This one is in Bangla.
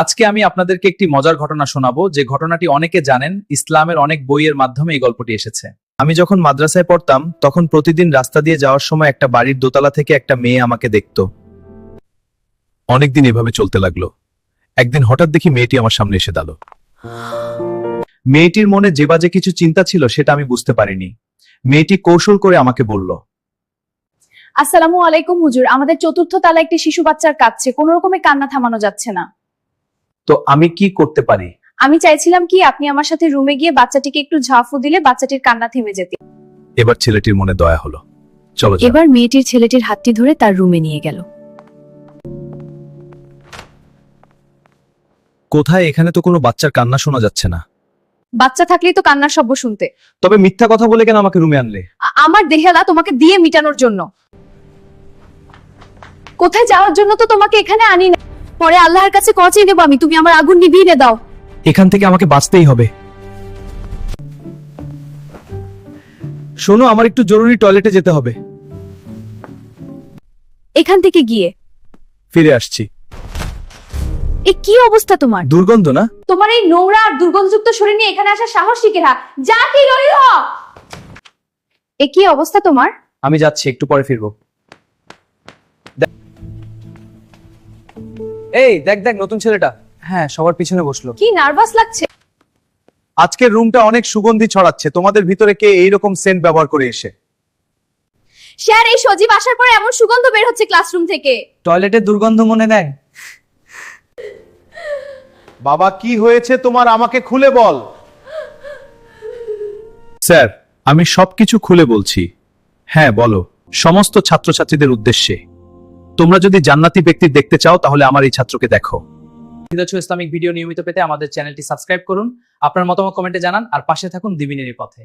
আজকে আমি আপনাদেরকে একটি মজার ঘটনা শোনাবো, যে ঘটনাটি অনেকে জানেন। ইসলামের অনেক বইয়ের মাধ্যমে এই গল্পটি এসেছে। আমি যখন মাদ্রাসায় পড়তাম তখন প্রতিদিন রাস্তা দিয়ে যাওয়ার সময় একটা বাড়ির দোতলা থেকে একটা মেয়ে আমাকে দেখতো। অনেকদিন এভাবে চলতে লাগলো। একদিন হঠাৎ দেখি মেয়েটি আমার সামনে এসে দাঁড়ালো। মেয়েটির মনে যে বাজে কিছু চিন্তা ছিল সেটা আমি বুঝতে পারিনি। মেয়েটি কৌশল করে আমাকে বলল, আসসালামু আলাইকুম হুজুর, আমাদের চতুর্থ তলায় একটি শিশু বাচ্চার কাঁদছে, কোনো রকমে কান্না থামানো যাচ্ছে না। তো আমি কি করতে পারি? আমি চাইছিলাম কি আপনি আমার সাথে রুমে গিয়ে বাচ্চাটিকে একটু ঝাঁফু দিলে বাচ্চাটির কান্না থেমে যেত। এবার ছেলেটির মনে দয়া হলো। চলো যাই। এবার মেয়েটির ছেলেটির হাতটি ধরে তার রুমে নিয়ে গেল। কোথায়? এখানে তো কোনো বাচ্চার কান্না শোনা যাচ্ছে না। বাচ্চা থাকলেই তো কান্নার শব্দ শুনতে। তবে মিথ্যা কথা বলে কেন আমাকে রুমে আনলে? আমার দেহেলা তোমাকে দিয়ে মিটানোর জন্য। কোথায় যাওয়ার জন্য তো তোমাকে এখানে আনি না। পরে আল্লাহর কাছে কচে দেব আমি, তুমি আমার আগুন নিভিয়ে দাও। এখান থেকে আমাকে বাঁচতেই হবে। শোনো, আমার একটু জরুরি টয়লেটে যেতে হবে। এখান থেকে গিয়ে ফিরে আসছি। এ কি অবস্থা তোমার? দুর্গন্ধ না? তোমার এই নোংরা আর দুর্গন্ধযুক্ত শরীর নিয়ে এখানে আসার সাহস শিখে না। যা কি রইল। এ কি অবস্থা তোমার? আমি যাচ্ছি, একটু পরে ফিরবো। এই দেখ দেখ, নতুন ছেলেটা। হ্যাঁ, সবার পিছনে বসলো। কি নার্ভাস লাগছে। আজকের রুমটা অনেক সুগন্ধি ছড়াচ্ছে। তোমাদের ভিতরে কে এইরকম সেন্ট ব্যবহার করে এসে? স্যার, এই সজীব আসার পরে এমন সুগন্ধ বের হচ্ছে ক্লাসরুম থেকে। টয়লেটের দুর্গন্ধ মনে নেয়। বাবা, কি হয়েছে তোমার? আমাকে খুলে বল। স্যার, আমি সবকিছু খুলে বলছি। হ্যাঁ বলো। সমস্ত ছাত্রছাত্রীদের উদ্দেশ্যে, তোমরা যদি জান্নাতি ব্যক্তি দেখতে চাও তাহলে আমার এই ছাত্রকে দেখো। ইসলামিক ভিডিও নিয়মিত পেতে আমাদের চ্যানেলটি সাবস্ক্রাইব করুন। আপনার মতামত কমেন্টে জানান, আর পাশে থাকুন দিবিনের পথে।